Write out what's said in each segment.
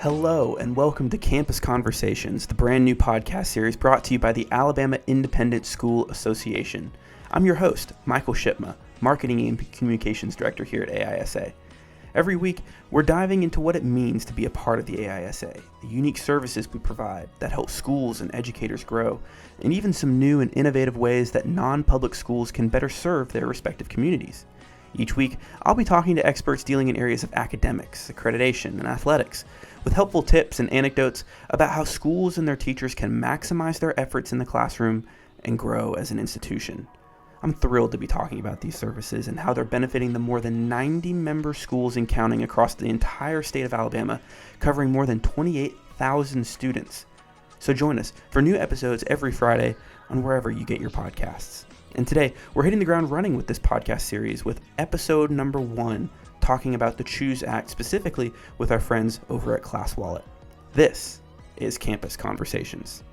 Hello, and welcome to Campus Conversations, the brand new podcast series brought to you by the Alabama Independent School Association. I'm your host, Michael Shipma, Marketing and Communications Director here at AISA. Every week, we're diving into what it means to be a part of the AISA, the unique services we provide that help schools and educators grow, and even some new and innovative ways that non-public schools can better serve their respective communities. Each week, I'll be talking to experts dealing in areas of academics, accreditation, and athletics, with helpful tips and anecdotes about how schools and their teachers can maximize their efforts in the classroom and grow as an institution. I'm thrilled to be talking about these services and how they're benefiting the more than 90 member schools and counting across the entire state of Alabama, covering more than 28,000 students. So join us for new episodes every Friday on wherever you get your podcasts. And today, we're hitting the ground running with this podcast series with episode number 1, talking about the CHOOSE Act, specifically with our friends over at ClassWallet. This is Campus Conversations.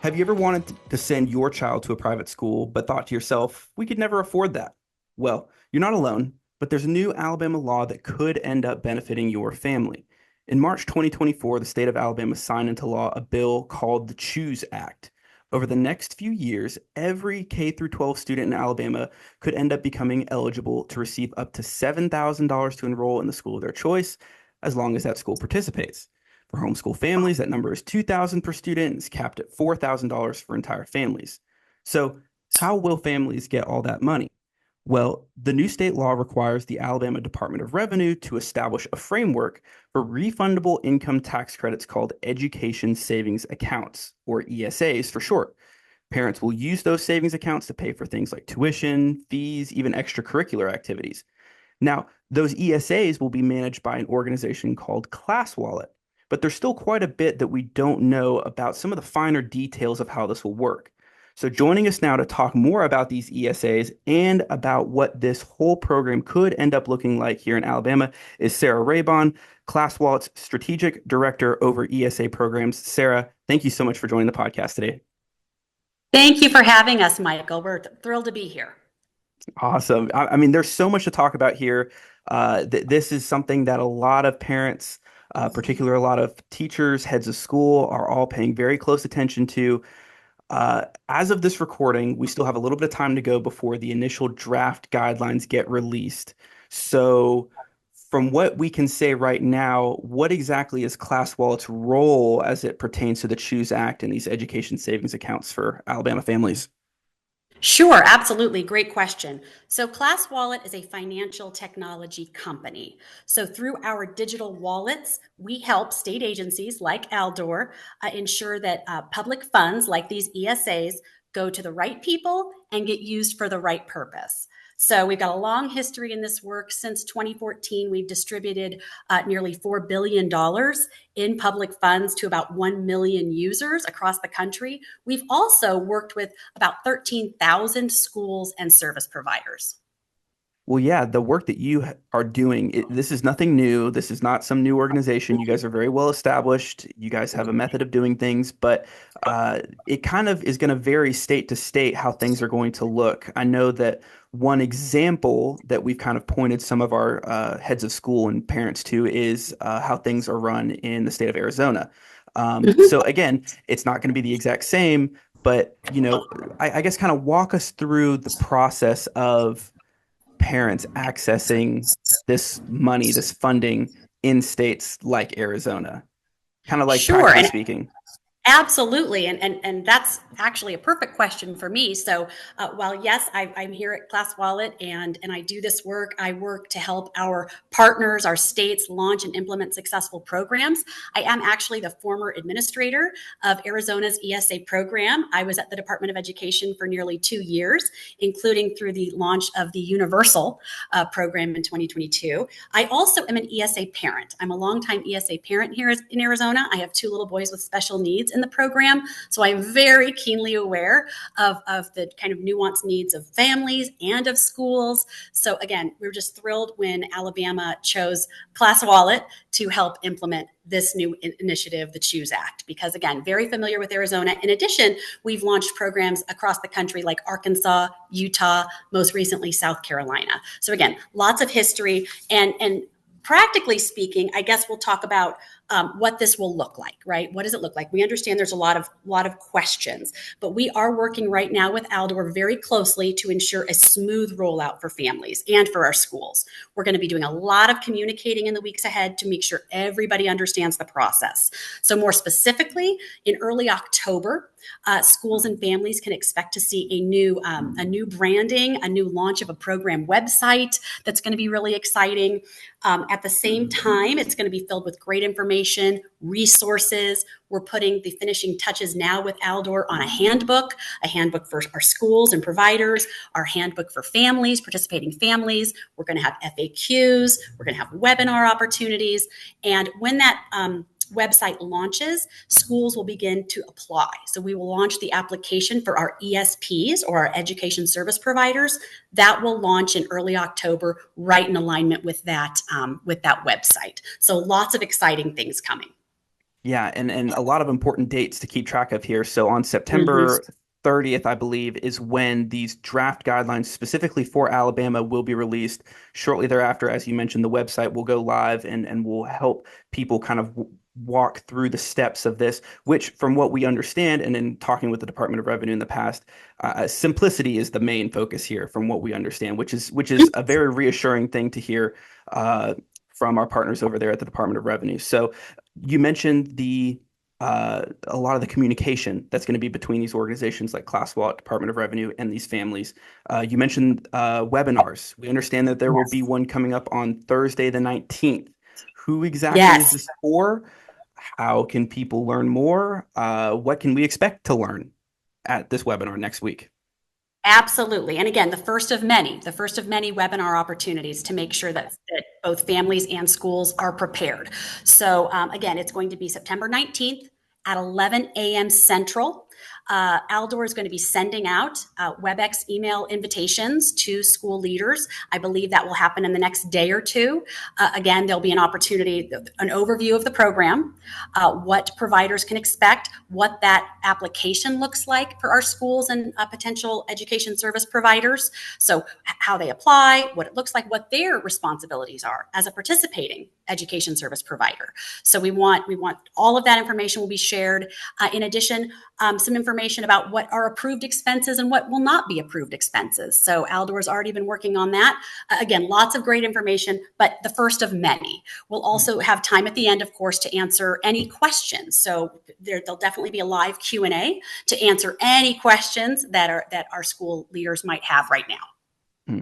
Have you ever wanted to send your child to a private school, but thought to yourself, we could never afford that? Well, you're not alone, but there's a new Alabama law that could end up benefiting your family. In March 2024, the state of Alabama signed into law a bill called the CHOOSE Act. Over the next few years, every K-12 student in Alabama could end up becoming eligible to receive up to $7,000 to enroll in the school of their choice, as long as that school participates. For homeschool families, that number is $2,000 per student and is capped at $4,000 for entire families. So how will families get all that money? Well, the new state law requires the Alabama Department of Revenue to establish a framework for refundable income tax credits called Education Savings Accounts, or ESAs for short. Parents will use those savings accounts to pay for things like tuition, fees, even extracurricular activities. Now, those ESAs will be managed by an organization called ClassWallet, but there's still quite a bit that we don't know about some of the finer details of how this will work. So joining us now to talk more about these ESAs and about what this whole program could end up looking like here in Alabama is Sarah Raybon, ClassWallet's Strategic Director over ESA programs. Sarah, thank you so much for joining the podcast today. Thank you for having us, Michael. We're thrilled to be here. Awesome. I mean, there's so much to talk about here. This is something that a lot of parents, particularly a lot of teachers, heads of school, are all paying very close attention to. As of this recording, we still have a little bit of time to go before the initial draft guidelines get released. So from what we can say right now, what exactly is ClassWallet's role as it pertains to the CHOOSE Act and these education savings accounts for Alabama families? Sure, absolutely. Great question. So ClassWallet is a financial technology company. So through our digital wallets, we help state agencies like Aldor ensure that public funds like these ESAs go to the right people and get used for the right purpose. So we've got a long history in this work. Since 2014, we've distributed nearly $4 billion in public funds to about 1 million users across the country. We've also worked with about 13,000 schools and service providers. Well, yeah, the work that you are doing, this is nothing new. This is not some new organization. You guys are very well established. You guys have a method of doing things, but it kind of is going to vary state to state how things are going to look. I know that one example that we've kind of pointed some of our heads of school and parents to is how things are run in the state of Arizona. So again, it's not going to be the exact same, but I guess kind of walk us through the process of parents accessing this money, this funding in states like Arizona, kind of like Sure. practically speaking. Absolutely. And that's actually a perfect question for me. So while yes, I'm here at ClassWallet and I do this work, I work to help our partners, our states launch and implement successful programs. I am actually the former administrator of Arizona's ESA program. I was at the Department of Education for nearly 2 years, including through the launch of the Universal program in 2022. I also am an ESA parent. I'm a longtime ESA parent here in Arizona. I have 2 little boys with special needs in the program. So I'm very keenly aware of the kind of nuanced needs of families and of schools. So again, we were just thrilled when Alabama chose ClassWallet to help implement this new initiative, the Choose Act, because again, very familiar with Arizona. In addition, we've launched programs across the country like Arkansas, Utah, most recently South Carolina. So again, lots of history and practically speaking, I guess we'll talk about what this will look like, right? What does it look like? We understand there's a lot of questions, but we are working right now with Aldor very closely to ensure a smooth rollout for families and for our schools. We're going to be doing a lot of communicating in the weeks ahead to make sure everybody understands the process. So more specifically, in early October, schools and families can expect to see a new branding, a new launch of a program website that's going to be really exciting. At the same time, it's going to be filled with great information, resources. We're putting the finishing touches now with Aldor on a handbook for our schools and providers, our handbook for families, participating families. We're going to have FAQs. We're going to have webinar opportunities. And when that website launches, schools will begin to apply. So we will launch the application for our ESPs, or our education service providers. That will launch in early October, right in alignment with that website. So lots of exciting things coming. Yeah, and a lot of important dates to keep track of here. So on Mm-hmm. September 30th, I believe, is when these draft guidelines specifically for Alabama will be released. Shortly thereafter, as you mentioned, the website will go live and will help people kind of walk through the steps of this, which from what we understand and in talking with the Department of Revenue in the past, simplicity is the main focus here from what we understand, which is a very reassuring thing to hear from our partners over there at the Department of Revenue. So you mentioned a lot of the communication that's going to be between these organizations like ClassWallet, Department of Revenue, and these families. You mentioned webinars. We understand that there will be Yes. one coming up on Thursday the 19th. Who exactly is Yes. this for? How can people learn more? What can we expect to learn at this webinar next week? Absolutely. And again, the first of many webinar opportunities to make sure that both families and schools are prepared. So again, it's going to be September 19th at 11 a.m. Central. Aldor is going to be sending out WebEx email invitations to school leaders. I believe that will happen in the next day or two. Again, there'll be an opportunity, an overview of the program, what providers can expect, what that application looks like for our schools and potential education service providers. So how they apply, what it looks like, what their responsibilities are as a participating education service provider. So we want all of that information will be shared. In addition, some information about what are approved expenses and what will not be approved expenses. So Aldor's already been working on that. Again, lots of great information, but the first of many. We'll also have time at the end, of course, to answer any questions. So there'll definitely be a live Q&A to answer any questions that our school leaders might have right now. Hmm.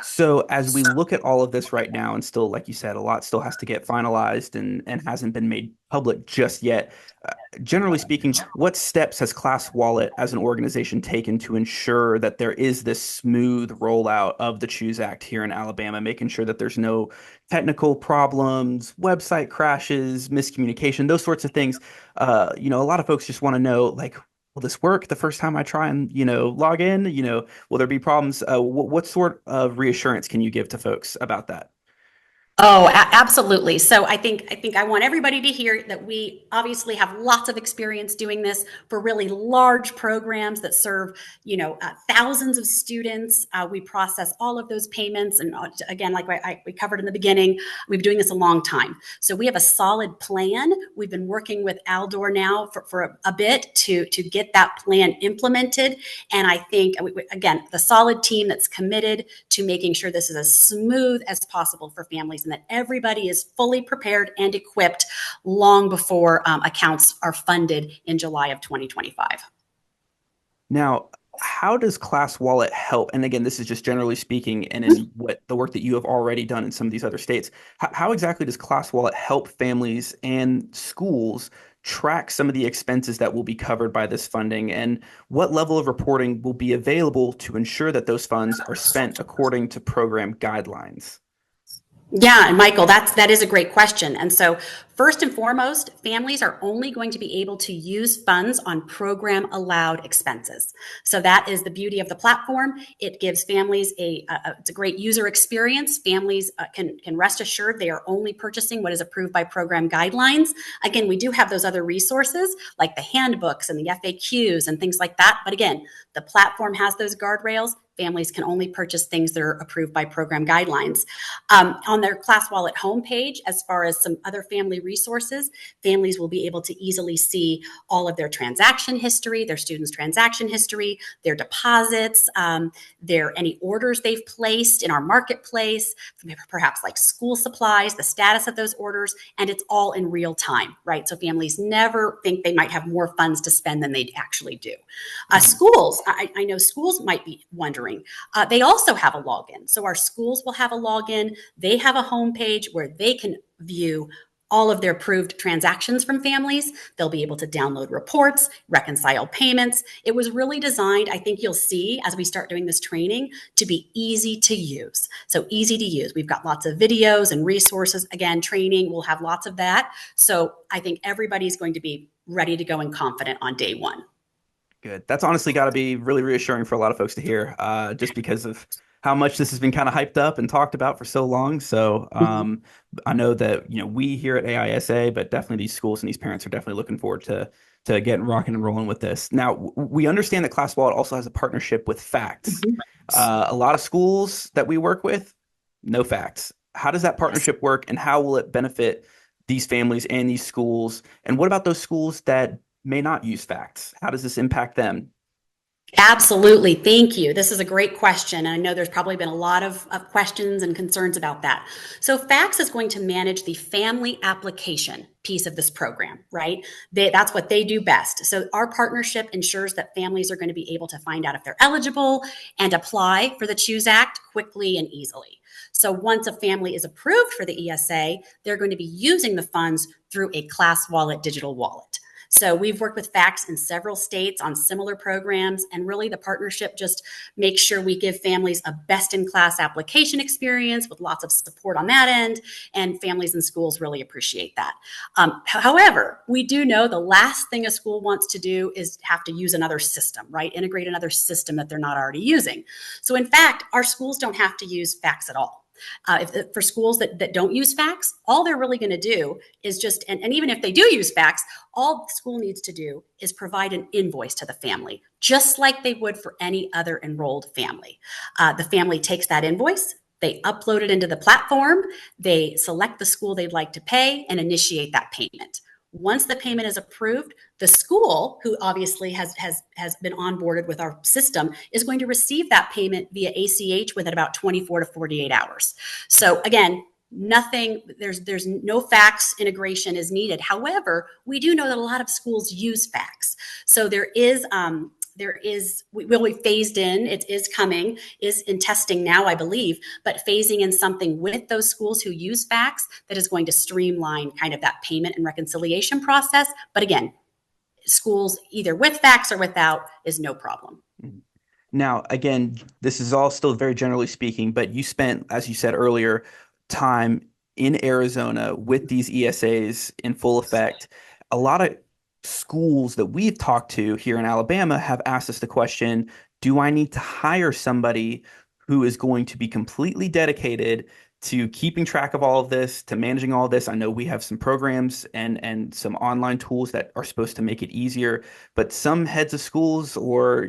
So as we look at all of this right now, and still, like you said, a lot still has to get finalized and hasn't been made public just yet. Generally speaking, what steps has Class Wallet as an organization taken to ensure that there is this smooth rollout of the Choose Act here in Alabama, making sure that there's no technical problems, website crashes, miscommunication, those sorts of things? A lot of folks just want to know, like, will this work the first time I try and, log in? Will there be problems? What sort of reassurance can you give to folks about that? Oh, absolutely. So I think I want everybody to hear that we obviously have lots of experience doing this for really large programs that serve, thousands of students. We process all of those payments, and again, like we covered in the beginning, we've been doing this a long time. So we have a solid plan. We've been working with Aldor now for a bit to get that plan implemented, and I think again, the solid team that's committed to making sure this is as smooth as possible for families, and that everybody is fully prepared and equipped long before accounts are funded in July of 2025. Now, how does Class Wallet help? And again, this is just generally speaking, and in what the work that you have already done in some of these other states. How exactly does Class Wallet help families and schools track some of the expenses that will be covered by this funding? And what level of reporting will be available to ensure that those funds are spent according to program guidelines? Yeah, and Michael, that is a great question. And so First and foremost, families are only going to be able to use funds on program allowed expenses. So that is the beauty of the platform. It gives families it's a great user experience. Families can rest assured they are only purchasing what is approved by program guidelines. Again, we do have those other resources like the handbooks and the FAQs and things like that. But again, the platform has those guardrails. Families can only purchase things that are approved by program guidelines. On their ClassWallet homepage, as far as some other family resources, families will be able to easily see all of their transaction history, their students' transaction history, their deposits, any orders they've placed in our marketplace, perhaps like school supplies, the status of those orders, and it's all in real time, right? So families never think they might have more funds to spend than they actually do. Schools, I know schools might be wondering, they also have a login. So our schools will have a login. They have a homepage where they can view all of their approved transactions from families. They'll be able to download reports, reconcile payments. It was really designed, I think you'll see as we start doing this training, to be easy to use. So easy to use. We've got lots of videos and resources. Again, training, we'll have lots of that. So I think everybody's going to be ready to go and confident on day one. Good. That's honestly got to be really reassuring for a lot of folks to hear, just because of how much this has been kind of hyped up and talked about for so long. So I know that we here at AISA, but definitely these schools and these parents are definitely looking forward to getting rocking and rolling with this. Now, we understand that ClassWallet also has a partnership with Facts. A lot of schools that we work with, no Facts. How does that partnership work, and how will it benefit these families and these schools? And what about those schools that may not use Facts? How does this impact them? Absolutely. Thank you. This is a great question. And I know there's probably been a lot of questions and concerns about that. So FACTS is going to manage the family application piece of this program, right? That's what they do best. So our partnership ensures that families are going to be able to find out if they're eligible and apply for the Choose Act quickly and easily. So once a family is approved for the ESA, they're going to be using the funds through a ClassWallet digital wallet. So we've worked with Facts in several states on similar programs, and really the partnership just makes sure we give families a best-in-class application experience with lots of support on that end, and families and schools really appreciate that. However, we do know the last thing a school wants to do is have to use another system, right? Integrate another system that they're not already using. So in fact, our schools don't have to use Facts at all. For schools that don't use Facts, all they're really going to do is and even if they do use Facts, all the school needs to do is provide an invoice to the family, just like they would for any other enrolled family. The family takes that invoice, they upload it into the platform, they select the school they'd like to pay, and initiate that payment. Once the payment is approved, the school, who obviously has been onboarded with our system, is going to receive that payment via ACH within about 24 to 48 hours. So again, there's no Facts integration is needed. However, we do know that a lot of schools use Facts. So we will be phased in. It is coming, is in testing now, I believe, but phasing in something with those schools who use Facts that is going to streamline kind of that payment and reconciliation process. But again, schools either with Facts or without is no problem. Now, again, this is all still very generally speaking, but you spent, as you said earlier, time in Arizona with these ESAs in full effect. A lot of schools that we've talked to here in Alabama have asked us the question, do I need to hire somebody who is going to be completely dedicated to keeping track of all of this, to managing all of this? I know we have some programs and some online tools that are supposed to make it easier, but some heads of schools or,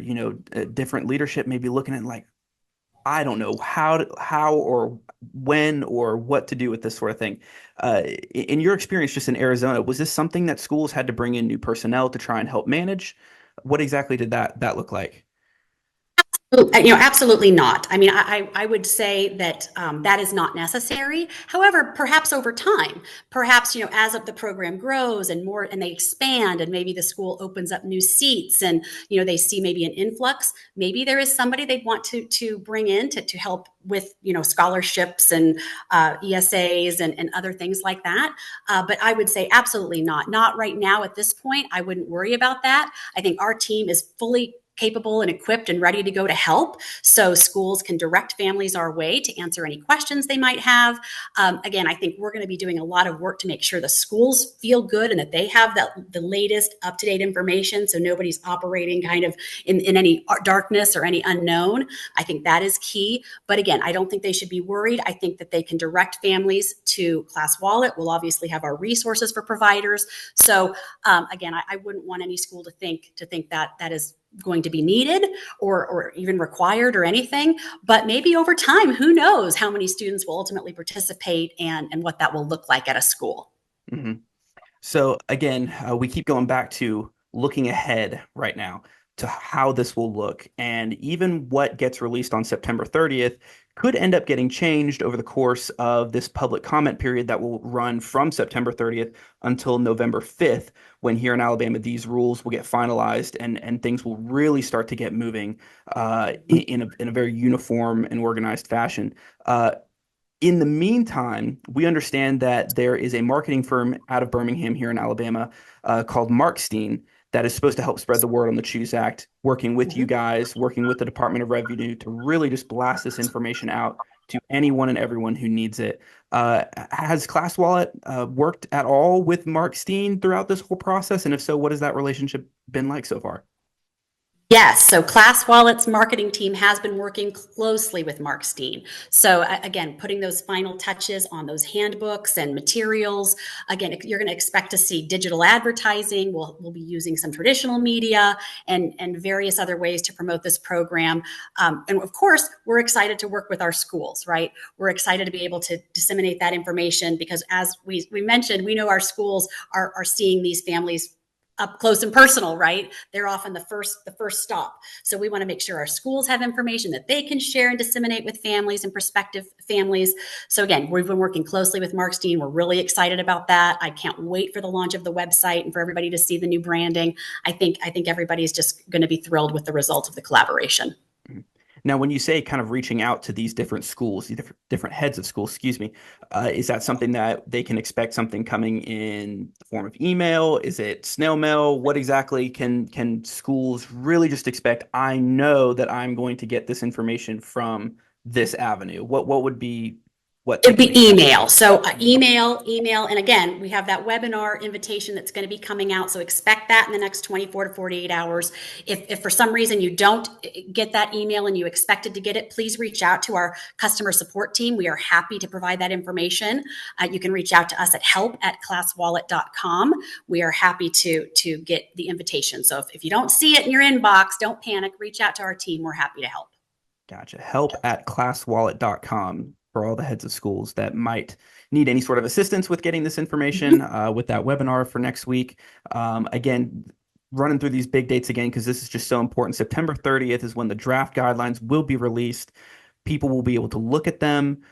different leadership may be looking at like, I don't know how or when or what to do with this sort of thing. In your experience just in Arizona, was this something that schools had to bring in new personnel to try and help manage? What exactly did that look like? Absolutely not. I mean, I would say that that is not necessary. However, perhaps over time, perhaps, as the program grows and more, and they expand, and maybe the school opens up new seats, and they see maybe an influx. Maybe there is somebody they'd want to bring in to help with scholarships and ESAs and other things like that. But I would say absolutely not. Not right now at this point. I wouldn't worry about that. I think our team is fully capable and equipped and ready to go to help. So schools can direct families our way to answer any questions they might have. Again, I think we're going to be doing a lot of work to make sure the schools feel good and that they have the latest up-to-date information, so nobody's operating kind of in any darkness or any unknown. I think that is key. But again, I don't think they should be worried. I think that they can direct families to ClassWallet. We'll obviously have our resources for providers. So again, I wouldn't want any school to think that that is going to be needed or even required or anything. But maybe over time, who knows how many students will ultimately participate and what that will look like at a school. Mm-hmm. So again, we keep going back to looking ahead right now to how this will look. And even what gets released on September 30th could end up getting changed over the course of this public comment period that will run from September 30th until November 5th, when here in Alabama, these rules will get finalized and things will really start to get moving in a very uniform and organized fashion. In the meantime, we understand that there is a marketing firm out of Birmingham here in Alabama called Markstein that is supposed to help spread the word on the Choose Act, working with you guys, working with the Department of Revenue to really just blast this information out to anyone and everyone who needs it. Has ClassWallet worked at all with Markstein throughout this whole process? And if so, what has that relationship been like so far? Yes, so ClassWallet's marketing team has been working closely with Mark Steen. So again, putting those final touches on those handbooks and materials. Again, you're going to expect to see digital advertising. We'll be using some traditional media and various other ways to promote this program. And of course, we're excited to work with our schools, right? We're excited to be able to disseminate that information because as we mentioned, we know our schools are seeing these families up close and personal, right? They're often the first stop. So we want to make sure our schools have information that they can share and disseminate with families and prospective families. So again, we've been working closely with Mark Steen. We're really excited about that. I can't wait for the launch of the website and for everybody to see the new branding. I think everybody's just going to be thrilled with the results of the collaboration. Now, when you say kind of reaching out to these different schools, these different heads of schools, excuse me, is that something that they can expect something coming in the form of email? Is it snail mail? What exactly can schools really just expect? I know that I'm going to get this information from this avenue. What would be what they It'd can be expect? email. So email. And again, we have that webinar invitation that's going to be coming out. So expect that in the next 24 to 48 hours. If for some reason you don't get that email and you expected to get it, please reach out to our customer support team. We are happy to provide that information. You can reach out to us at help@classwallet.com. We are happy to get the invitation. So if you don't see it in your inbox, don't panic. Reach out to our team. We're happy to help. Gotcha. Help@classwallet.com for all the heads of schools that might need any sort of assistance with getting this information with that webinar for next week. Again, running through these big dates again, because this is just so important. September 30th is when the draft guidelines will be released. People will be able to look at them,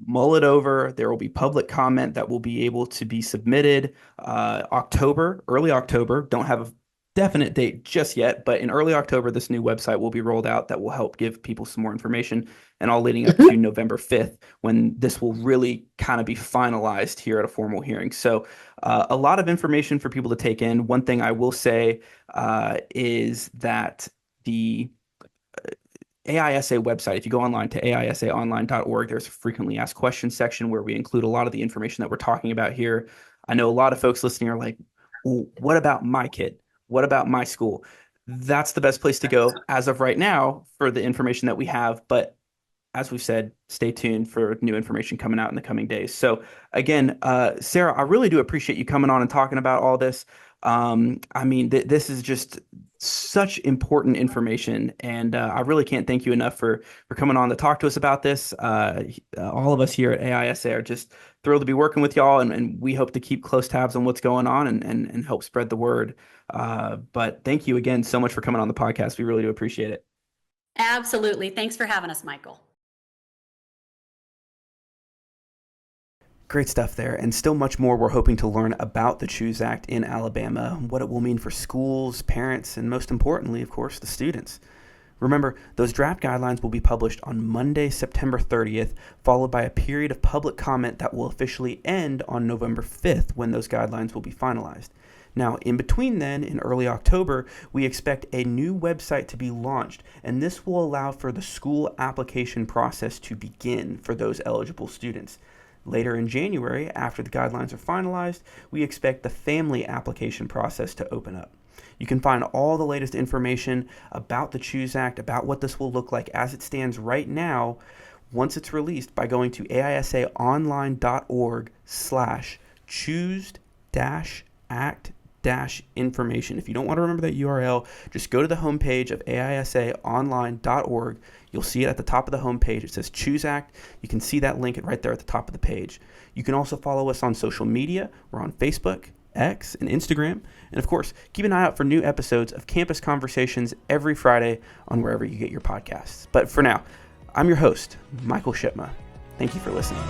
mull it over. There will be public comment that will be able to be submitted early October. Don't have a definite date just yet, but in early October, this new website will be rolled out that will help give people some more information, and all leading up to November 5th, when this will really kind of be finalized here at a formal hearing. So a lot of information for people to take in. One thing I will say is that the AISA website, if you go online to aisaonline.org, there's a frequently asked questions section where we include a lot of the information that we're talking about here. I know a lot of folks listening are like, well, what about my kid? What about my school? That's the best place to go as of right now for the information that we have. But as we've said, stay tuned for new information coming out in the coming days. So again, Sarah, I really do appreciate you coming on and talking about all this. I mean, this is just such important information, and I really can't thank you enough for coming on to talk to us about this. All of us here at AISA are just thrilled to be working with y'all, and we hope to keep close tabs on what's going on and help spread the word. But thank you again so much for coming on the podcast. We really do appreciate it. Absolutely. Thanks for having us, Michael. Great stuff there, and still much more we're hoping to learn about the Choose Act in Alabama, what it will mean for schools, parents, and most importantly, of course, the students. Remember, those draft guidelines will be published on Monday, September 30th, followed by a period of public comment that will officially end on November 5th when those guidelines will be finalized. Now, in between then, in early October, we expect a new website to be launched, and this will allow for the school application process to begin for those eligible students. Later in January, after the guidelines are finalized, we expect the family application process to open up. You can find all the latest information about the CHOOSE Act, about what this will look like as it stands right now, once it's released by going to aisaonline.org/choose-act-information. If you don't want to remember that URL, just go to the homepage of aisaonline.org. You'll see it at the top of the homepage. It says Choose Act. You can see that link right there at the top of the page. You can also follow us on social media. We're on Facebook, X, and Instagram. And of course, keep an eye out for new episodes of Campus Conversations every Friday on wherever you get your podcasts. But for now, I'm your host, Michael Shipma. Thank you for listening.